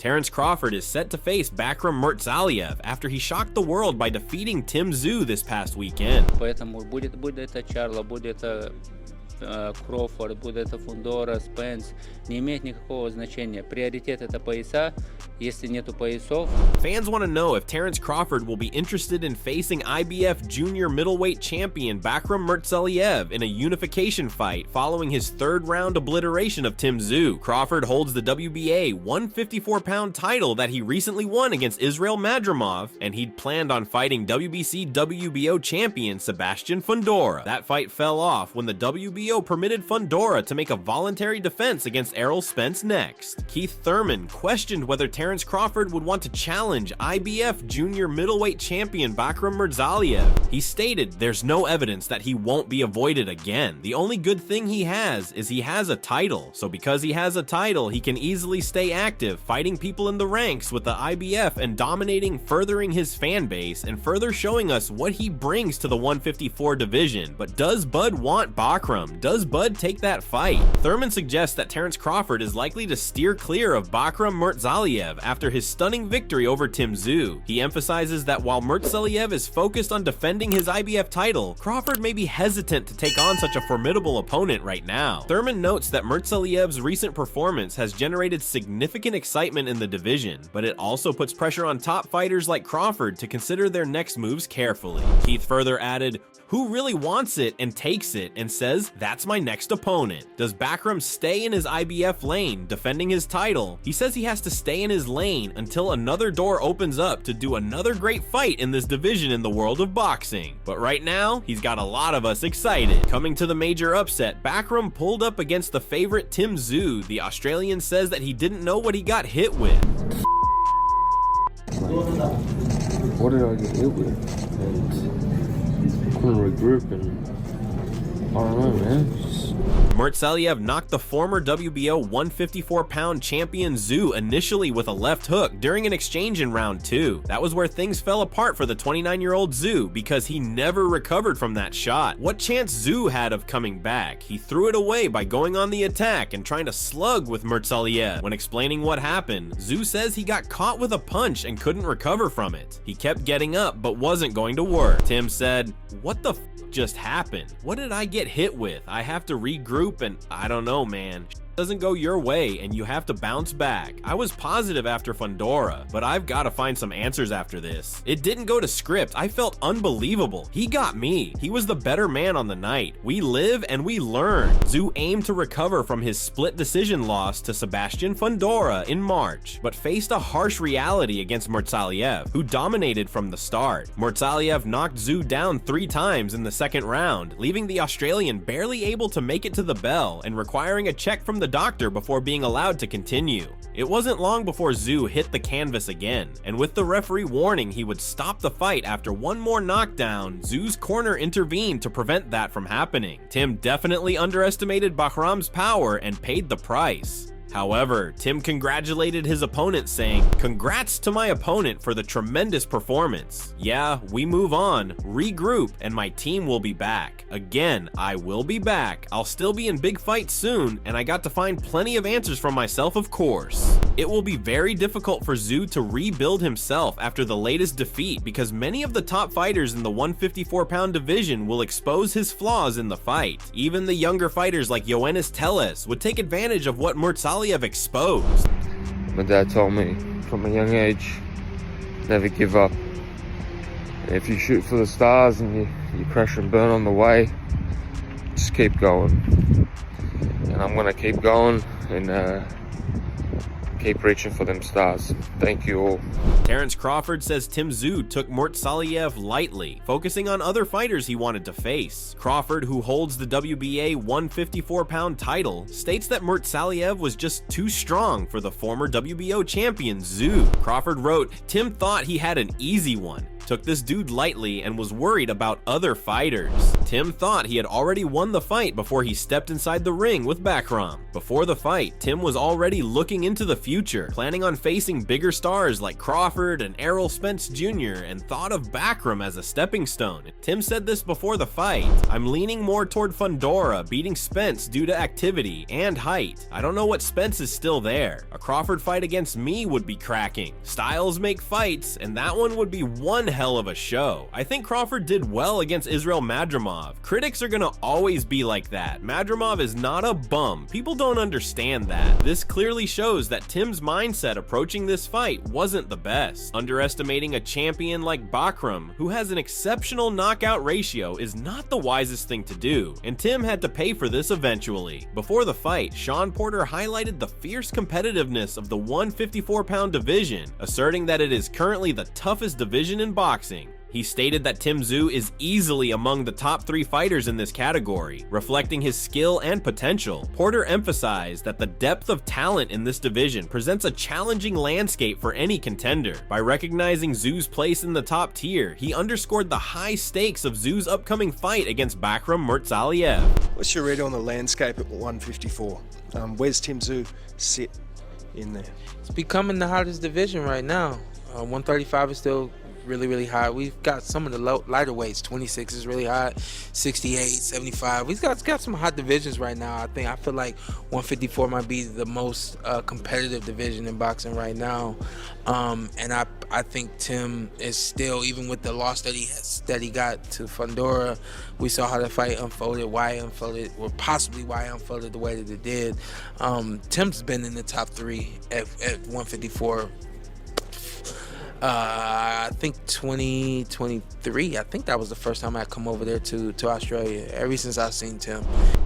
Terence Crawford is set to face Bakhram Murtazaliev after he shocked the world by defeating Tim Tszyu this past weekend. Поэтому будет это Чарло, будет это Кроуфорд, будет это Фундора, Спенс, не имеет никакого значения. Приоритет это пояса, если нету поясов. Fans want to know if Terence Crawford will be interested in facing IBF junior middleweight champion Bakhram Murtazaliev in a unification fight following his third-round obliteration of Tim Tszyu. Crawford holds the WBA 154-pound title that he recently won against Israel Madrimov, and he'd planned on fighting WBC WBO champion Sebastian Fundora. That fight fell off when the WBO permitted Fundora to make a voluntary defense against Errol Spence next. Keith Thurman questioned whether Terence Crawford would want to challenge IBF junior middleweight champion Bakhram Murtazaliev. He stated there's no evidence that he won't be avoided again. The only good thing he has is he has a title. So because he has a title, he can easily stay active, fighting people in the ranks with the IBF and dominating, furthering his fan base and further showing us what he brings to the 154 division. But does Bud want Bakhram? Does Bud take that fight? Thurman suggests that Terence Crawford is likely to steer clear of Bakhram Murtazaliev after his stunning victory over Tim Tszyu. He emphasizes that while Murtazaliev is focused on defending his IBF title, Crawford may be hesitant to take on such a formidable opponent right now. Thurman notes that Murtazaliev's recent performance has generated significant excitement in the division, but it also puts pressure on top fighters like Crawford to consider their next moves carefully. Keith further added, "Who really wants it and takes it and says, that's my next opponent? Does Bakhram stay in his IBF lane, defending his title? He says he has to stay in his lane until another door opens up to do another great fight in this division in the world of boxing. But right now, he's got a lot of us excited." Coming to the major upset, Bakhram pulled up against the favorite Tim Tszyu. The Australian says that he didn't know what he got hit with. What did I get hit with? And couldn't regroup, and I don't know, man. Murtazaliev knocked the former WBO 154-pound champion Tszyu initially with a left hook during an exchange in round 2. That was where things fell apart for the 29-year-old Tszyu because he never recovered from that shot. What chance Tszyu had of coming back? He threw it away by going on the attack and trying to slug with Murtazaliev. When explaining what happened, Tszyu says he got caught with a punch and couldn't recover from it. He kept getting up but wasn't going to work. Tim said, "What the f just happened? What did I get hit with? I have to regroup and I don't know, man. Doesn't go your way and you have to bounce back. I was positive after Fundora, but I've got to find some answers after this. It didn't go to script. I felt unbelievable. He got me. He was the better man on the night. We live and we learn." Tszyu aimed to recover from his split decision loss to Sebastian Fundora in March, but faced a harsh reality against Murtazaliev, who dominated from the start. Murtazaliev knocked Tszyu down 3 times in the second round, leaving the Australian barely able to make it to the bell and requiring a check from the doctor before being allowed to continue. It wasn't long before Tszyu hit the canvas again, and with the referee warning he would stop the fight after one more knockdown, Tszyu's corner intervened to prevent that from happening. Tim definitely underestimated Bakhram's power and paid the price. However, Tim congratulated his opponent, saying, "Congrats to my opponent for the tremendous performance. Yeah, we move on, regroup, and my team will be back. Again, I will be back. I'll still be in big fights soon, and I got to find plenty of answers from myself, of course." It will be very difficult for Tszyu to rebuild himself after the latest defeat because many of the top fighters in the 154-pound division will expose his flaws in the fight. Even the younger fighters like Yoenis Tellez would take advantage of what Murtazaliev exposed. My dad told me from a young age, never give up. If you shoot for the stars and you crash and burn on the way, just keep going. And I'm gonna keep going and keep reaching for them stars. Thank you all. Terence Crawford says Tim Tszyu took Murtazaliev lightly, focusing on other fighters he wanted to face. Crawford, who holds the WBA 154-pound title, states that Murtazaliev was just too strong for the former WBO champion Tszyu. Crawford wrote, "Tim thought he had an easy one. took this dude lightly and was worried about other fighters. Tim thought he had already won the fight before he stepped inside the ring with Bakhram. Before the fight, Tim was already looking into the future, planning on facing bigger stars like Crawford and Errol Spence Jr., and thought of Bakhram as a stepping stone. Tim said this before the fight: "I'm leaning more toward Fundora beating Spence due to activity and height. I don't know what Spence is still there. A Crawford fight against me would be cracking. Styles make fights, and that one would be one hell of a show. I think Crawford did well against Israel Madrimov. Critics are gonna always be like that. Madrimov is not a bum. People don't understand that. This clearly shows that Tim's mindset approaching this fight wasn't the best. Underestimating a champion like Bakhram, who has an exceptional knockout ratio, is not the wisest thing to do, and Tim had to pay for this eventually." Before the fight, Sean Porter highlighted the fierce competitiveness of the 154-pound division, asserting that it is currently the toughest division in boxing. He stated that Tim Tszyu is easily among the top 3 fighters in this category, reflecting his skill and potential. Porter emphasized that the depth of talent in this division presents a challenging landscape for any contender. By recognizing Tszyu's place in the top tier, he underscored the high stakes of Tszyu's upcoming fight against Bakhram Murtazaliev. What's your read on the landscape at 154? Where's Tim Tszyu sit in there? It's becoming the hottest division right now. 135 is still really hot. We've got some of the lighter weights. 26 is really hot, 68, 75. We've got some hot divisions right now. I feel like 154 might be the most competitive division in boxing right now. And I think Tim is still, even with the loss that he got to Fundora, we saw how the fight unfolded, why it unfolded, or possibly why it unfolded the way that it did. Tim's been in the top 3 at 154. I think 2023. I think that was the first time I come over there to Australia, ever since I've seen Tim.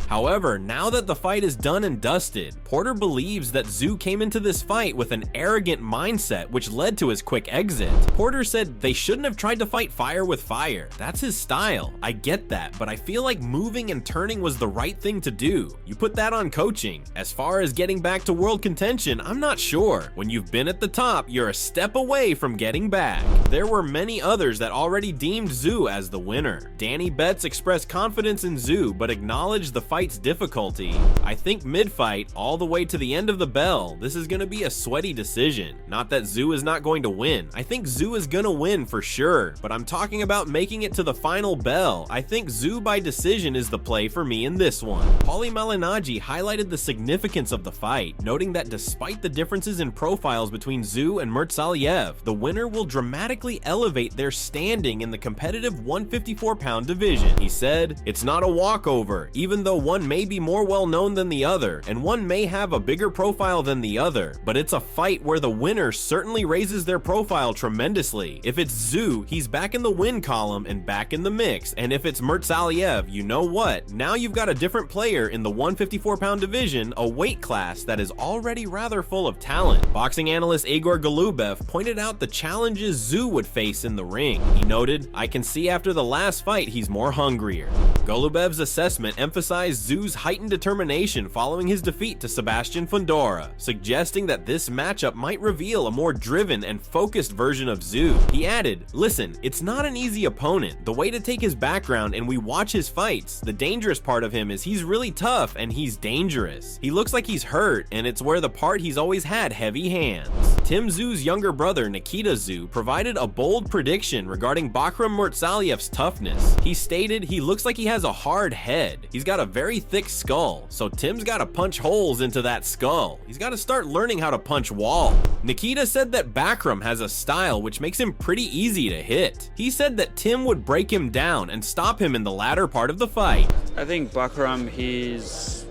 However, now that the fight is done and dusted, Porter believes that Tszyu came into this fight with an arrogant mindset, which led to his quick exit. Porter said they shouldn't have tried to fight fire with fire. That's his style. I get that, but I feel like moving and turning was the right thing to do. You put that on coaching. As far as getting back to world contention, I'm not sure. When you've been at the top, you're a step away from getting back. There were many others that already deemed Tszyu as the winner. Danny Betts expressed confidence in Tszyu, but acknowledged the fight's difficulty. "I think mid-fight, all the way to the end of the bell, this is going to be a sweaty decision. Not that Tszyu is not going to win. I think Tszyu is going to win for sure, but I'm talking about making it to the final bell. I think Tszyu by decision is the play for me in this one." Paulie Malignaggi highlighted the significance of the fight, noting that despite the differences in profiles between Tszyu and Murtazaliev, the winner will dramatically elevate their standing in the competitive 154-pound division. He said, "It's not a walkover, even though one may be more well known than the other, and one may have a bigger profile than the other, but it's a fight where the winner certainly raises their profile tremendously. If it's Tszyu, he's back in the win column and back in the mix, and if it's Murtazaliev, you know what? Now you've got a different player in the 154-pound division, a weight class that is already rather full of talent." Boxing analyst Igor Golubev pointed out the challenges Tszyu would face in the ring. He noted, "I can see after the last fight he's more hungrier." Golubev's assessment emphasized Tszyu's heightened determination following his defeat to Sebastian Fundora, suggesting that this matchup might reveal a more driven and focused version of Tszyu. He added, "Listen, it's not an easy opponent. The way to take his background and we watch his fights, the dangerous part of him is he's really tough and he's dangerous. He looks like he's hurt, and it's where the part he's always had heavy hands." Tim Tszyu's younger brother Nikita Tszyu provided a bold prediction regarding Bakhram Murtazaliev's toughness. He stated he looks like he has a hard head. He's got a very thick skull, so Tim's got to punch holes into that skull. He's got to start learning how to punch wall. Nikita said that Bakhram has a style which makes him pretty easy to hit. He said that Tim would break him down and stop him in the latter part of the fight. I think Bakhram, he's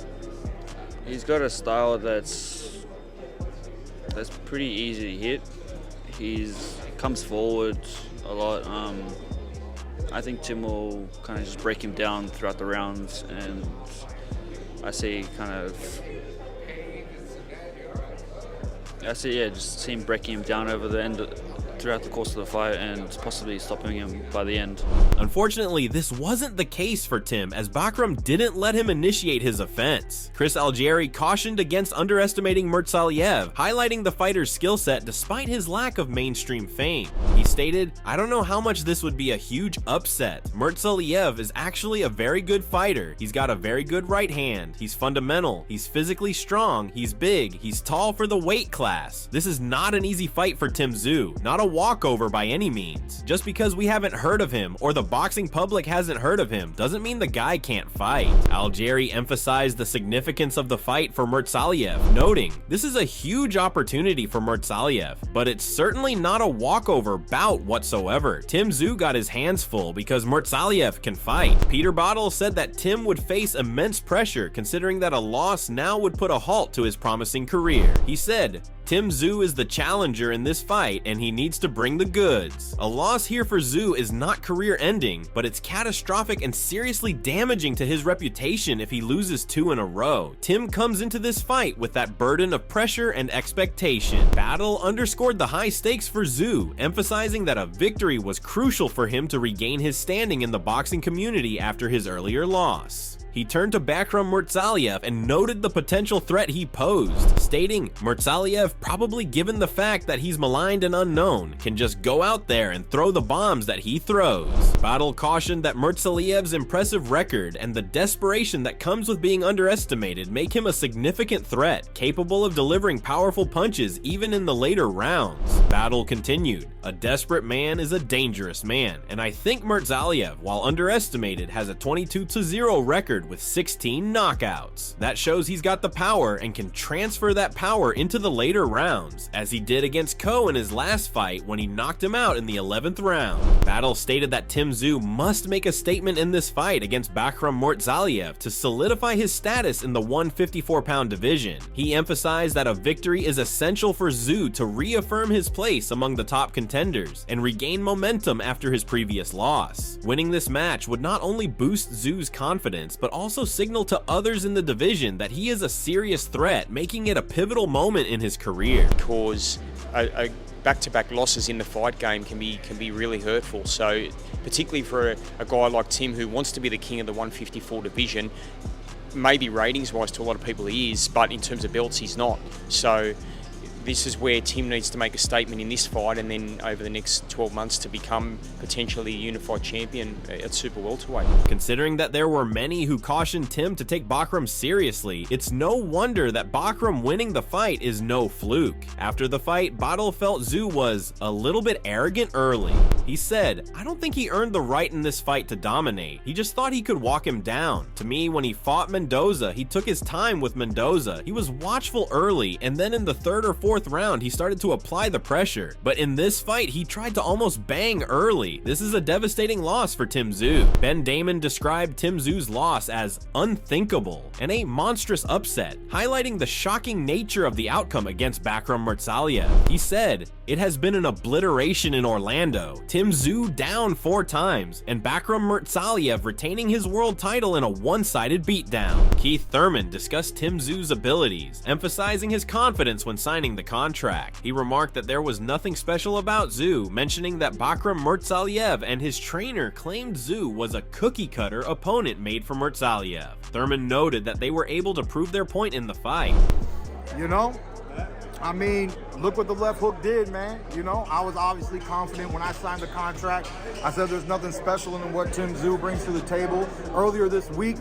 got a style that's pretty easy to hit. He comes forward a lot. I think Tim will kind of just break him down throughout the rounds, and I see just see him breaking him down over the end throughout the course of the fight and possibly stopping him by the end. Unfortunately, this wasn't the case for Tim, as Bakhram didn't let him initiate his offense. Chris Algieri cautioned against underestimating Murtazaliev, highlighting the fighter's skill set despite his lack of mainstream fame. He stated, "I don't know how much this would be a huge upset. Murtazaliev is actually a very good fighter. He's got a very good right hand. He's fundamental. He's physically strong. He's big. He's tall for the weight class. This is not an easy fight for Tim Tszyu, not a walkover by any means. Just because we haven't heard of him or the boxing public hasn't heard of him doesn't mean the guy can't fight." Algieri emphasized the significance of the fight for Murtazaliev, noting, "This is a huge opportunity for Murtazaliev, but it's certainly not a walkover bout whatsoever. Tim Tszyu got his hands full because Murtazaliev can fight." Peter Bottle said that Tim would face immense pressure, considering that a loss now would put a halt to his promising career. He said, "Tim Tszyu is the challenger in this fight and he needs to bring the goods. A loss here for Tszyu is not career-ending, but it's catastrophic and seriously damaging to his reputation if he loses 2 in a row. Tim comes into this fight with that burden of pressure and expectation." Battle underscored the high stakes for Tszyu, emphasizing that a victory was crucial for him to regain his standing in the boxing community after his earlier loss. He turned to Bakhram Murtazaliev and noted the potential threat he posed, stating, "Murtazaliev, probably given the fact that he's maligned and unknown, can just go out there and throw the bombs that he throws." Battle cautioned that Murtazaliev's impressive record and the desperation that comes with being underestimated make him a significant threat, capable of delivering powerful punches even in the later rounds. Battle continued, "A desperate man is a dangerous man, and I think Murtazaliev, while underestimated, has a 22-0 record with 16 knockouts. That shows he's got the power and can transfer that power into the later rounds, as he did against Ko in his last fight when he knocked him out in the 11th round." Battle stated that Tim Tszyu must make a statement in this fight against Bakhram Murtazaliev to solidify his status in the 154-pound division. He emphasized that a victory is essential for Tszyu to reaffirm his place among the top contenders and regain momentum after his previous loss. Winning this match would not only boost Tszyu's confidence, but also signal to others in the division that he is a serious threat, making it a pivotal moment in his career. Because a back-to-back losses in the fight game can be really hurtful. So particularly for a guy like Tim, who wants to be the king of the 154 division, maybe ratings-wise to a lot of people he is, but in terms of belts he's not. So this is where Tim needs to make a statement in this fight, and then over the next 12 months to become potentially a unified champion at super welterweight. Considering that there were many who cautioned Tim to take Bakhram seriously, it's no wonder that Bakhram winning the fight is no fluke. After the fight, Battle felt Tszyu was a little bit arrogant early. He said, "I don't think he earned the right in this fight to dominate. He just thought he could walk him down. To me, when he fought Mendoza, he took his time with Mendoza. He was watchful early, and then in the 3rd or 4th round, he started to apply the pressure. But in this fight, he tried to almost bang early. This is a devastating loss for Tim Tszyu." Ben Damon described Tim Tszyu's loss as unthinkable and a monstrous upset, highlighting the shocking nature of the outcome against Bakhram Murtazaliev. He said, "It has been an obliteration in Orlando. Tim Tszyu down 4 times, and Bakhram Murtazaliev retaining his world title in a one-sided beatdown." Keith Thurman discussed Tim Tszyu's abilities, emphasizing his confidence when signing the contract. He remarked that there was nothing special about Tszyu, mentioning that Bakhram Murtazaliev and his trainer claimed Tszyu was a cookie-cutter opponent made for Murtazaliev. Thurman noted that they were able to prove their point in the fight. You know, I mean, look what the left hook did, man. You know, I was obviously confident when I signed the contract. I said there's nothing special in what Tim Tszyu brings to the table. Earlier this week,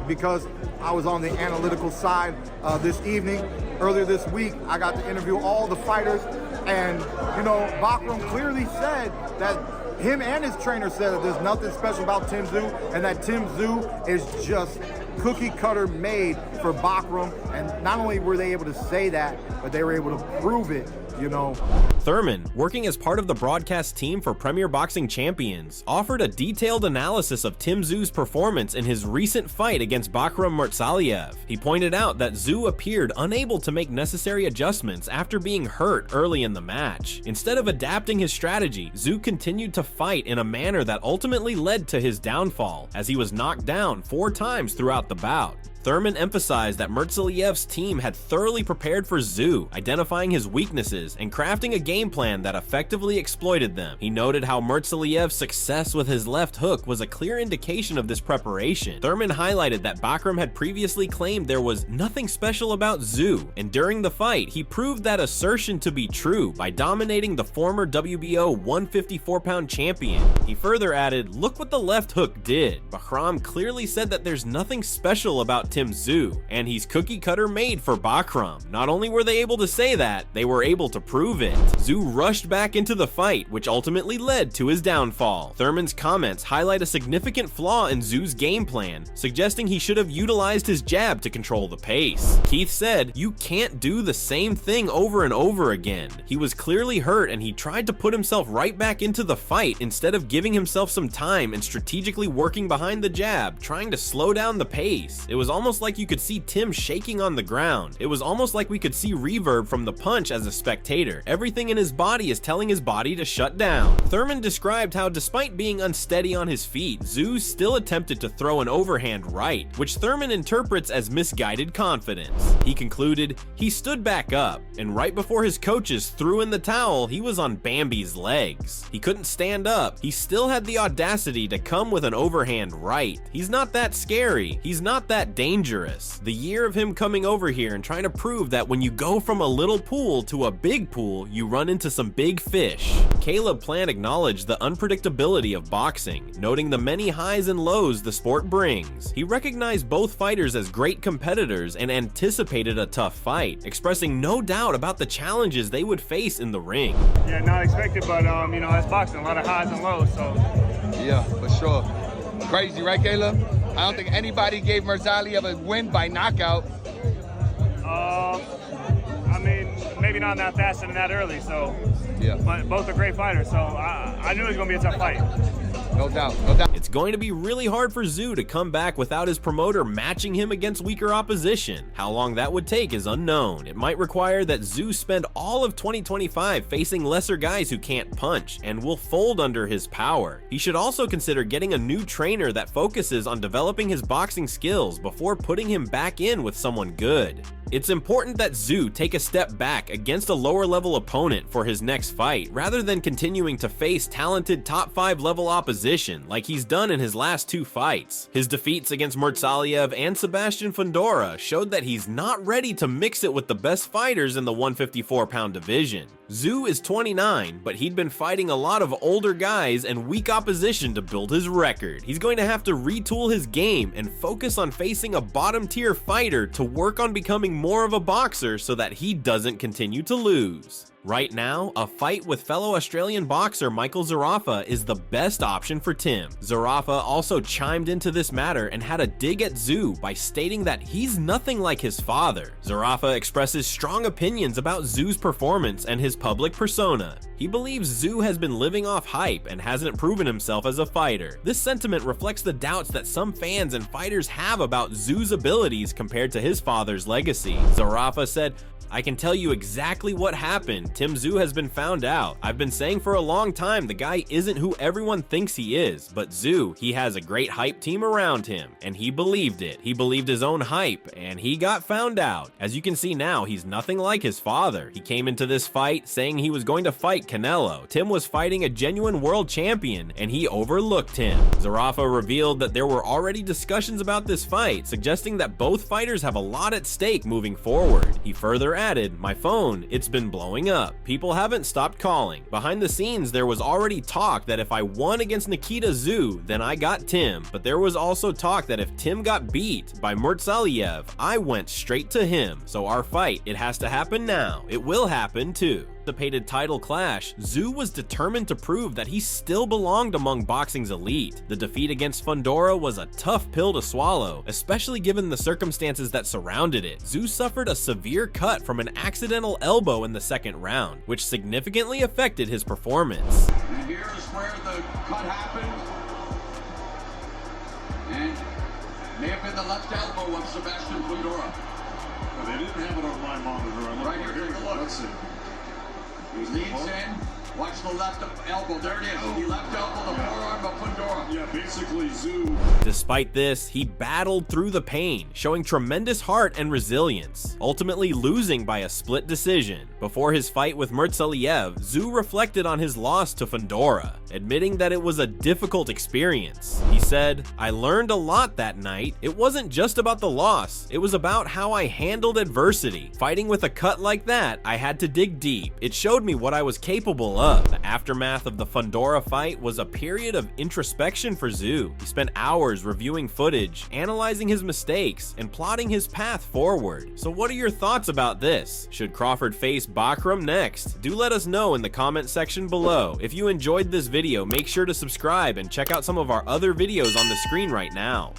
because I was on the analytical side this evening, earlier this week, I got to interview all the fighters, and, you know, Bakhram clearly said that him and his trainer said that there's nothing special about Tim Tszyu, and that Tim Tszyu is just cookie cutter made for Bakhram. And not only were they able to say that, but they were able to prove it, you know. Thurman, working as part of the broadcast team for Premier Boxing Champions, offered a detailed analysis of Tim Tszyu's performance in his recent fight against Bakhram Murtazaliev. He pointed out that Tszyu appeared unable to make necessary adjustments after being hurt early in the match. Instead of adapting his strategy, Tszyu continued to fight in a manner that ultimately led to his downfall, as he was knocked down 4 times throughout the bout. Thurman emphasized that Murtazaliev's team had thoroughly prepared for Tszyu, identifying his weaknesses and crafting a game plan that effectively exploited them. He noted how Murtazaliev's success with his left hook was a clear indication of this preparation. Thurman highlighted that Bakhram had previously claimed there was nothing special about Tszyu, and during the fight, he proved that assertion to be true by dominating the former WBO 154-pound champion. He further added, "Look what the left hook did." Bakhram clearly said that there's nothing special about Tim Tszyu, and he's cookie cutter made for Bakhram. Not only were they able to say that, they were able to prove it. Tszyu rushed back into the fight, which ultimately led to his downfall. Thurman's comments highlight a significant flaw in Tszyu's game plan, suggesting he should have utilized his jab to control the pace. Keith said, "You can't do the same thing over and over again." He was clearly hurt and he tried to put himself right back into the fight instead of giving himself some time and strategically working behind the jab, trying to slow down the pace. It was almost like you could see Tim shaking on the ground. It was almost like we could see reverb from the punch as a spectator. Everything in his body is telling his body to shut down. Thurman described how despite being unsteady on his feet, Tszyu still attempted to throw an overhand right, which Thurman interprets as misguided confidence. He concluded, "He stood back up, and right before his coaches threw in the towel, he was on Bambi's legs. He couldn't stand up. He still had the audacity to come with an overhand right. He's not that scary. He's not that dangerous." The year of him coming over here and trying to prove that when you go from a little pool to a big pool, you run into some big fish. Caleb Plant acknowledged the unpredictability of boxing, noting the many highs and lows the sport brings. He recognized both fighters as great competitors and anticipated a tough fight, expressing no doubt about the challenges they would face in the ring. Yeah, not expected, but you know, that's boxing, a lot of highs and lows, so. Yeah, for sure. Crazy, right, Caleb? I don't think anybody gave Murtazaliev a win by knockout. I mean, maybe not that fast and that early, so. Yeah. But both are great fighters, so I knew it was going to be a tough fight. No doubt, no doubt. It's going to be really hard for Tszyu to come back without his promoter matching him against weaker opposition. How long that would take is unknown. It might require that Tszyu spend all of 2025 facing lesser guys who can't punch and will fold under his power. He should also consider getting a new trainer that focuses on developing his boxing skills before putting him back in with someone good. It's important that Tszyu take a step back against a lower level opponent for his next fight, rather than continuing to face talented top 5 level opposition like he's done in his last 2 fights. His defeats against Murtazaliev and Sebastian Fundora showed that he's not ready to mix it with the best fighters in the 154-pound division. Tszyu is 29, but he'd been fighting a lot of older guys and weak opposition to build his record. He's going to have to retool his game and focus on facing a bottom-tier fighter to work on becoming more of a boxer so that he doesn't continue to lose. Right now, a fight with fellow Australian boxer Michael Zarafa is the best option for Tim. Zarafa also chimed into this matter and had a dig at Tszyu by stating that he's nothing like his father. Zarafa expresses strong opinions about Tszyu's performance and his public persona. He believes Tszyu has been living off hype and hasn't proven himself as a fighter. This sentiment reflects the doubts that some fans and fighters have about Tszyu's abilities compared to his father's legacy. Zarafa said, "I can tell you exactly what happened. Tim Tszyu has been found out. I've been saying for a long time the guy isn't who everyone thinks he is, but Tszyu, he has a great hype team around him, and he believed it. He believed his own hype, and he got found out. As you can see now, he's nothing like his father. He came into this fight saying he was going to fight Canelo. Tim was fighting a genuine world champion, and he overlooked him." Zarafa revealed that there were already discussions about this fight, suggesting that both fighters have a lot at stake moving forward. He further added, "My phone, it's been blowing up. People haven't stopped calling. Behind the scenes, there was already talk that if I won against Nikita Tszyu, then I got Tim. But there was also talk that if Tim got beat by Murtazaliev, I went straight to him. So our fight, it has to happen now. It will happen too." Anticipated title clash, Tszyu was determined to prove that he still belonged among boxing's elite. The defeat against Fundora was a tough pill to swallow, especially given the circumstances that surrounded it. Tszyu suffered a severe cut from an accidental elbow in the second round, which significantly affected his performance. And here is where the cut happened, and may have been the left elbow of Sebastian Fundora. Well, they didn't have it on my monitor. Right here, take a look. Let's see. He leads in, Watch the left elbow. There it is. He left elbow, the forearm of Fundora. Yeah, basically Tszyu. Despite this, he battled through the pain, showing tremendous heart and resilience, ultimately losing by a split decision. Before his fight with Murtazaliev, Tszyu reflected on his loss to Fundora, admitting that it was a difficult experience. He said, "I learned a lot that night. It wasn't just about the loss, it was about how I handled adversity. Fighting with a cut like that, I had to dig deep. It showed me what I was capable of." The aftermath of the Fundora fight was a period of introspection for Tszyu. He spent hours reviewing footage, analyzing his mistakes, and plotting his path forward. So what are your thoughts about this? Should Crawford face Bakhram next? Do let us know in the comment section below. If you enjoyed this video, make sure to subscribe and check out some of our other videos on the screen right now.